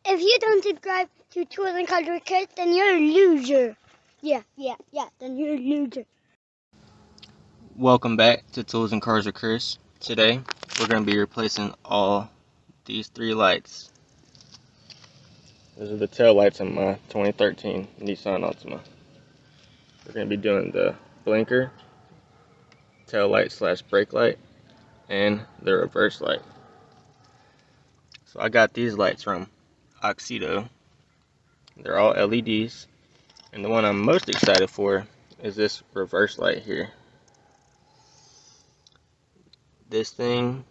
If you don't subscribe to Tools and Cars with Chris, then you're a loser. Yeah, then you're a loser. Welcome back to Tools and Cars with Chris. Today, we're going to be replacing all these three lights. Those are the tail lights on my 2013 Nissan Altima. We're going to be doing the blinker, tail light / brake light, and the reverse light. So I got these lights from Auxito. They're all LEDs, and the one I'm most excited for is this reverse light here. This thing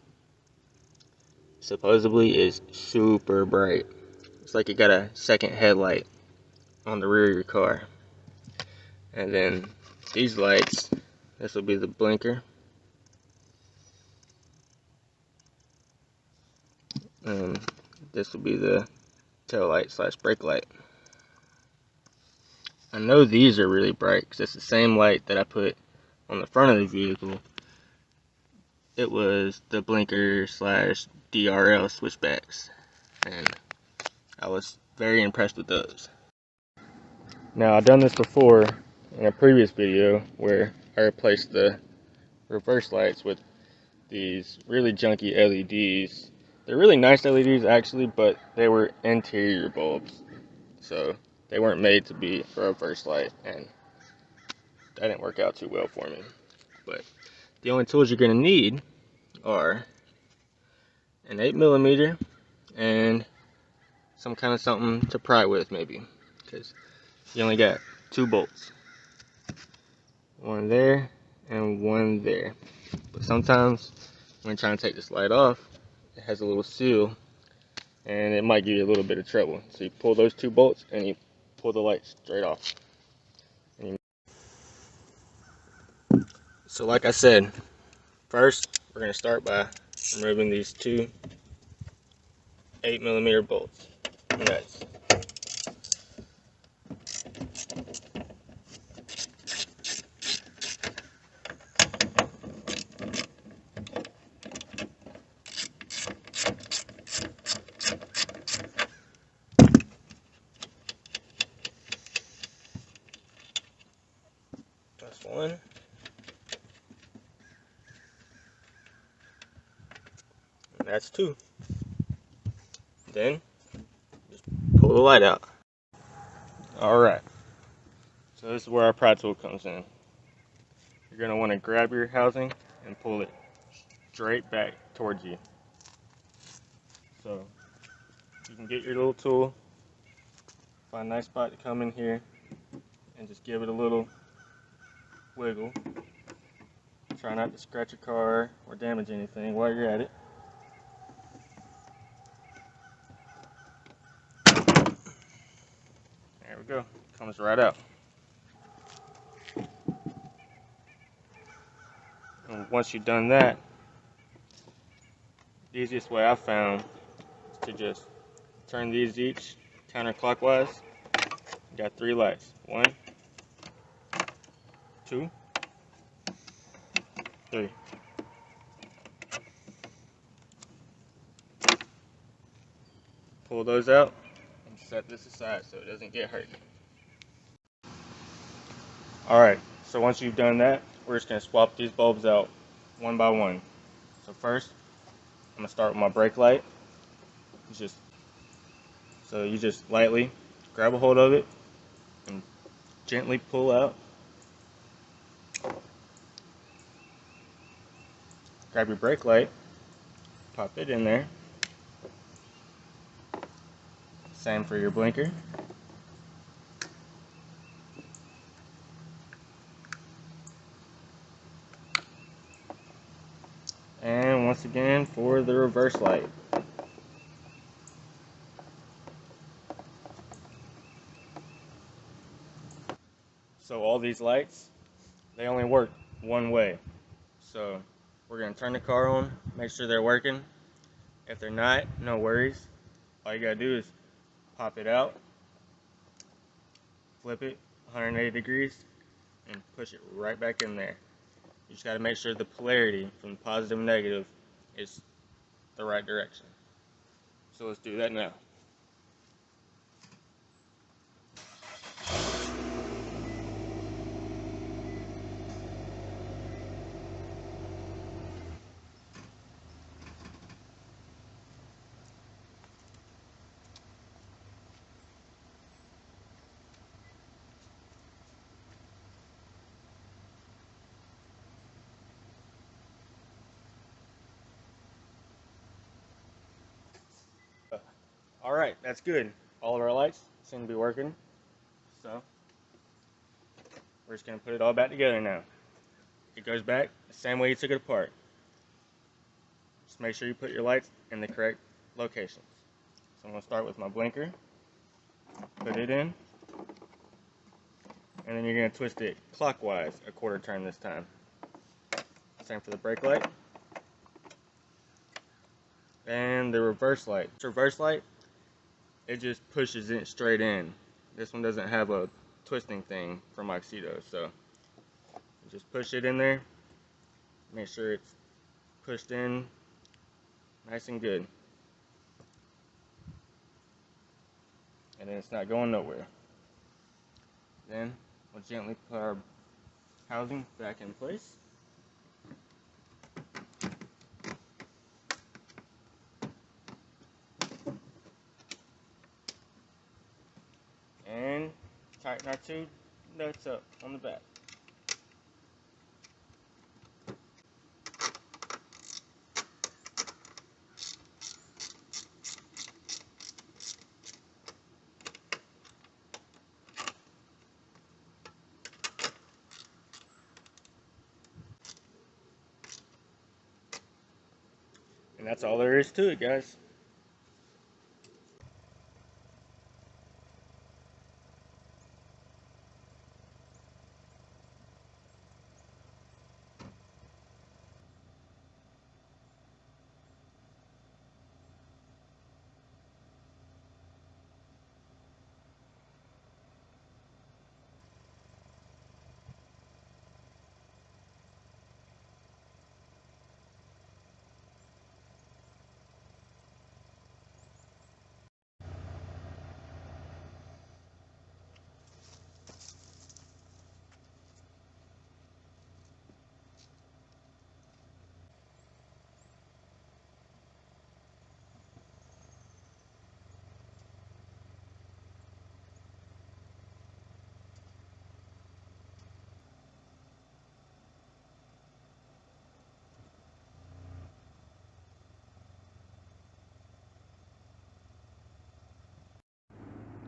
supposedly is super bright. It's like you got a second headlight on the rear of your car. And then these lights, this will be the blinker, and this will be the tail light / brake light. I know these are really bright because it's the same light that I put on the front of the vehicle. It was the blinker / DRL switchbacks, and I was very impressed with those. Now, I've done this before in a previous video where I replaced the reverse lights with these really junky LEDs. They're really nice LEDs actually, but they were interior bulbs, so they weren't made to be a reverse light, and that didn't work out too well for me. But the only tools you're going to need are an 8mm and some kind of something to pry with, maybe, because you only got 2 bolts, one there and one there. But sometimes when trying to take this light off, it has a little seal and it might give you a little bit of trouble. So you pull those 2 bolts and you pull the light straight off. So like I said, first we're going to start by removing these 2 8mm bolts. Nuts. That's one. And that's 2. Then just pull the light out. Alright, so this is where our pry tool comes in. You're going to want to grab your housing and pull it straight back towards you. So you can get your little tool, find a nice spot to come in here, and just give it a little wiggle. Try not to scratch your car or damage anything while you're at it. There we go, comes right out. And once you've done that, the easiest way I've found is to just turn these each counterclockwise. You got 3 lights. 1, 2, 3. Pull those out and set this aside so it doesn't get hurt. Alright, so once you've done that, we're just going to swap these bulbs out one by one. So first, I'm going to start with my brake light. You just lightly grab a hold of it and gently pull out. Grab your brake light, pop it in there. Same for your blinker. And once again for the reverse light. So all these lights, they only work one way. So we're going to turn the car on, make sure they're working. If they're not, no worries. All you got to do is pop it out, flip it 180 degrees, and push it right back in there. You just got to make sure the polarity from positive and negative is the right direction. So let's do that now. Alright, that's good. All of our lights seem to be working. So, we're just going to put it all back together now. It goes back the same way you took it apart. Just make sure you put your lights in the correct locations. So I'm going to start with my blinker. Put it in. And then you're going to twist it clockwise, a quarter turn this time. Same for the brake light. And the reverse light. This reverse light, it just pushes it straight in. This one doesn't have a twisting thing from Auxito, so you just push it in there. Make sure it's pushed in nice and good. And then it's not going nowhere. Then we'll gently put our housing back in place. And tighten our two nuts up on the back. And that's all there is to it, guys.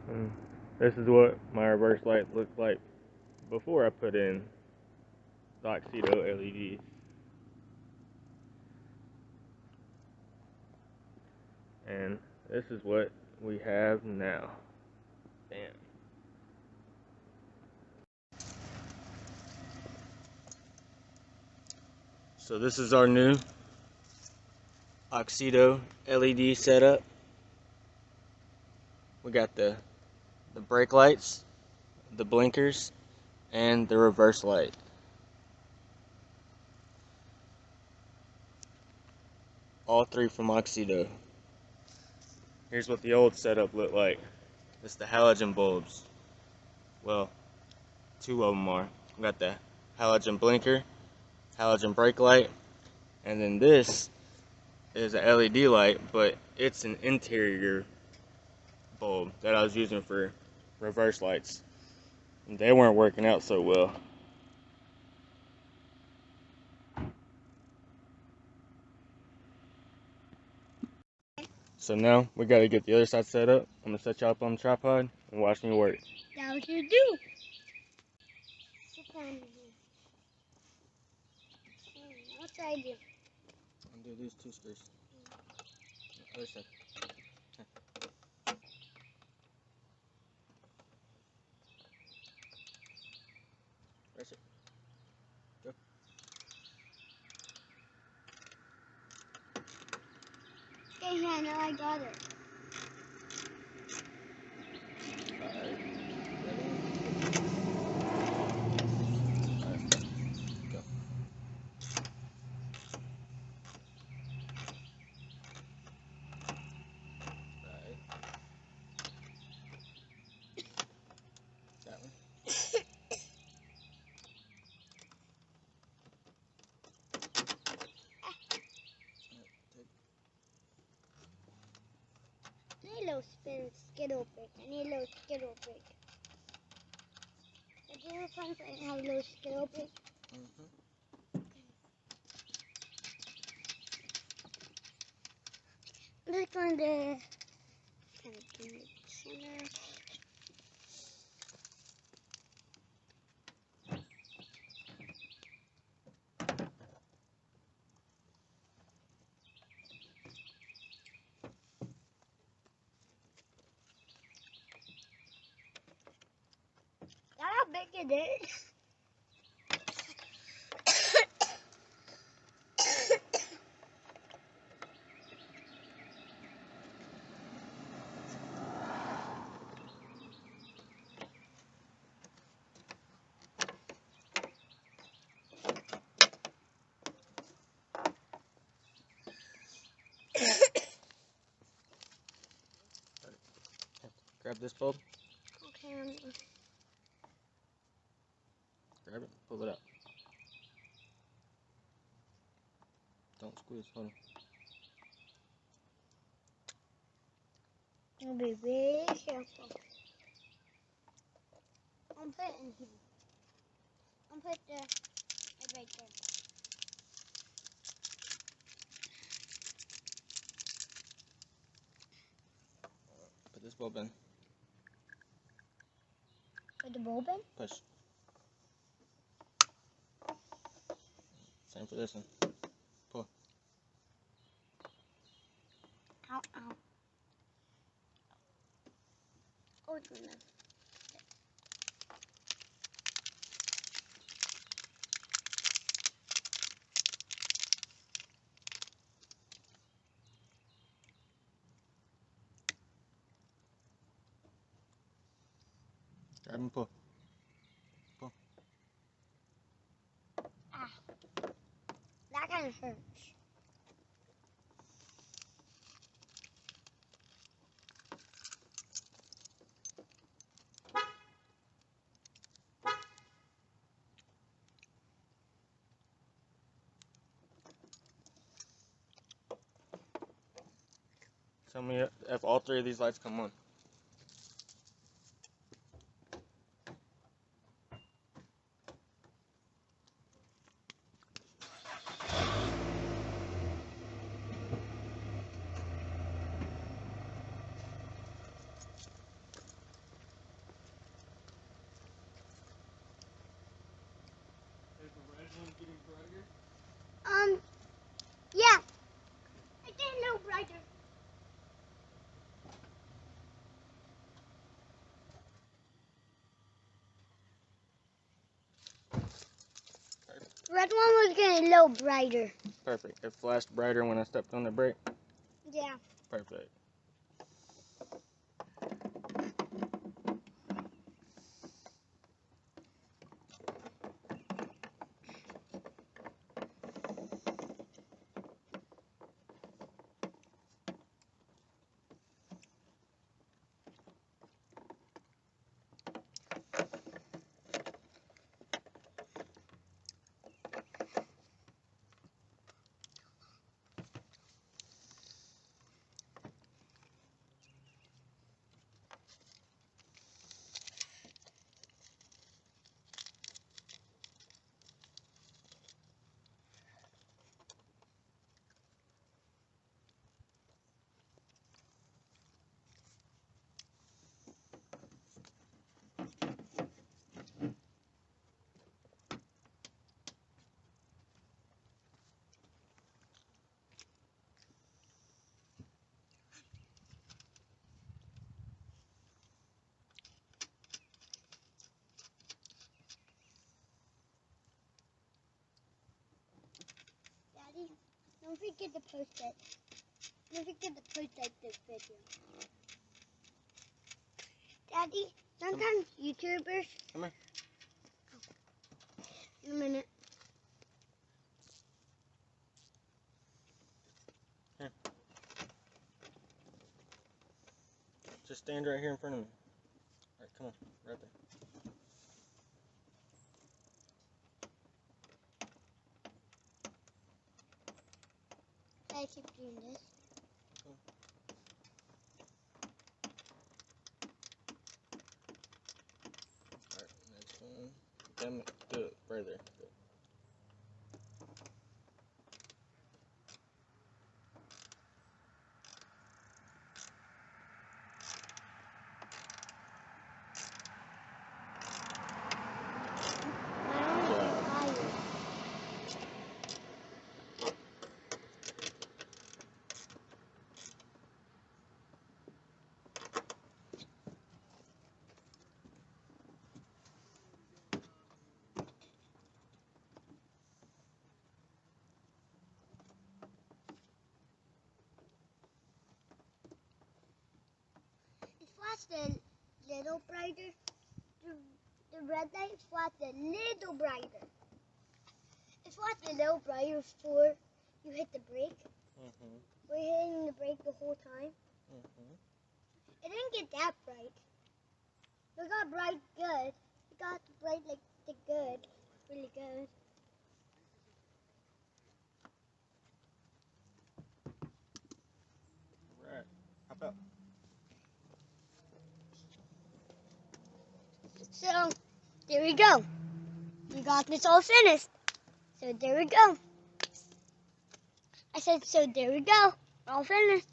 And this is what my reverse light looked like before I put in the Auxito LEDs. And this is what we have now. Bam. So this is our new Auxito LED setup. We got the brake lights, the blinkers, and the reverse light. All three from Auxito. Here's what the old setup looked like. It's the halogen bulbs. Well, two of them are. We got the halogen blinker, halogen brake light, and then this is a LED light, but it's an interior bulb that I was using for reverse lights. And they weren't working out so well. So now we gotta get the other side set up. I'm gonna set y'all up on the tripod and watch me work. That's what you do. Sit down here. What should I do? Undo these two screws. Other side. That's it. Go. Okay, yeah, now I got it. Alright. Ready? Alright. Go. Right. That one. I need a little skittle brick. I need a little skittle brick. Did you ever find something that had a little skittle brick? Mm-hmm. I'm just going to kind of in the center. That's how big it is. Grab this bulb. Okay. Grab it. Pull it out. Don't squeeze. Hold on. I'll be very careful. I'll put it in here. I'll put it right there. Put this bulb in. Put the bulb in? Push. Same for this one. Pull. Ow, ow. Oh, it's in there. Grab and pull. Pull. Ah. That kind of hurts. Tell me if all three of these lights come on. Is the red one getting brighter? Yeah. It's getting a little brighter. Red one was getting a little brighter. Perfect. It flashed brighter when I stepped on the brake. Yeah. Perfect. Daddy, don't forget to post it. Don't forget to post like this video. Daddy, sometimes YouTubers. Come here. In a minute. Here. Just stand right here in front of me. Alright, come on. Right there. I keep doing this. Alright, next one. Damn it. Do it right there. Good. what's the little brighter? The red light flash a little brighter. It's flashed a little brighter before you hit the brake. Mm-hmm. We're hitting the brake the whole time. Mm-hmm. It didn't get that bright. It got bright good. It got bright like the good. Really good. Right. How about? So, there we go. We got this all finished. So, there we go. I said, so there we go. We're all finished.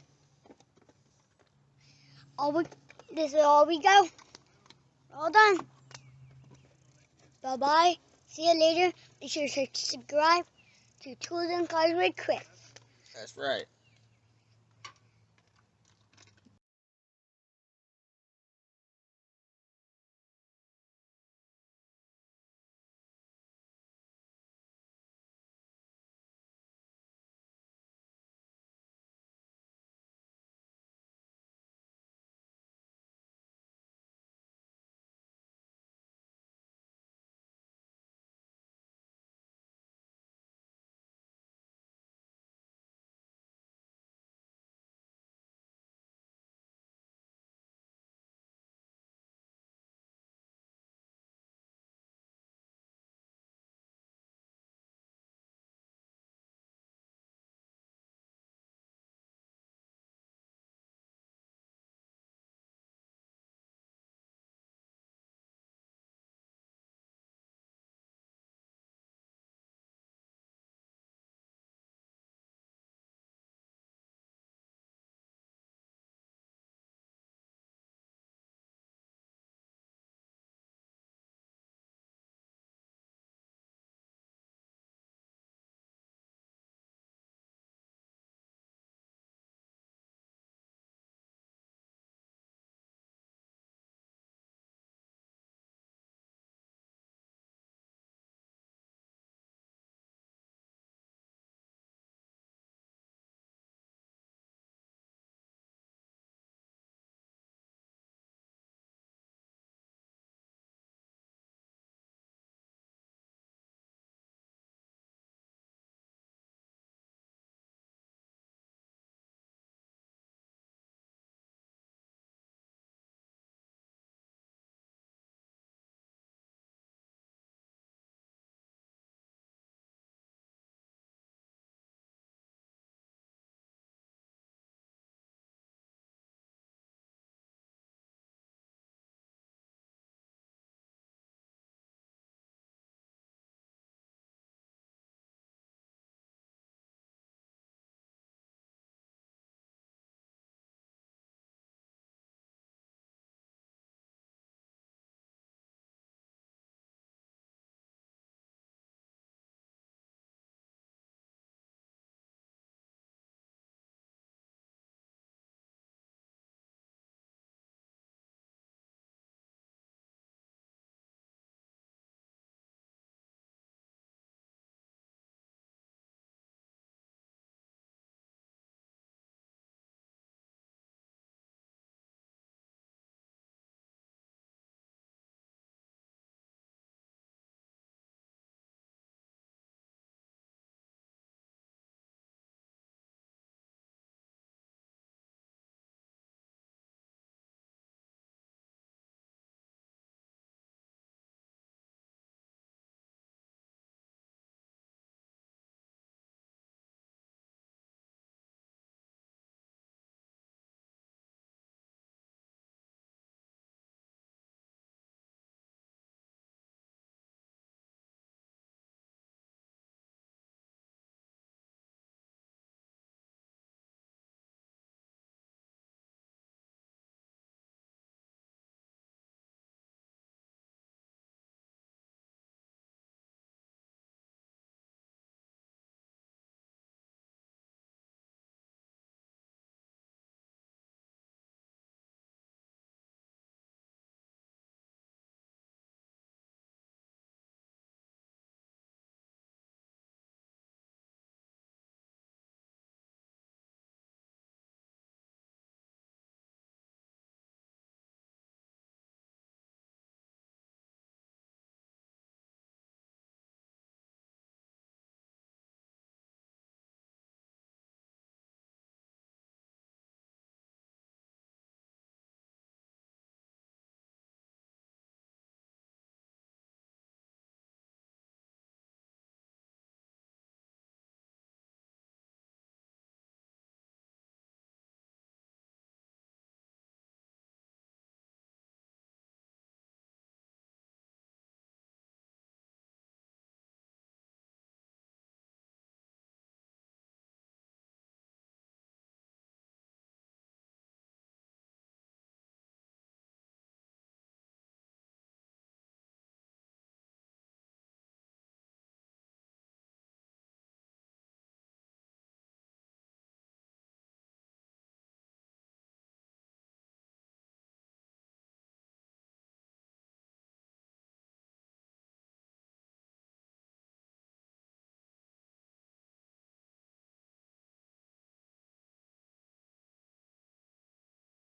This is all we go. We're all done. Bye-bye. See you later. Be sure to subscribe to Tools and Cars with Chris. That's right.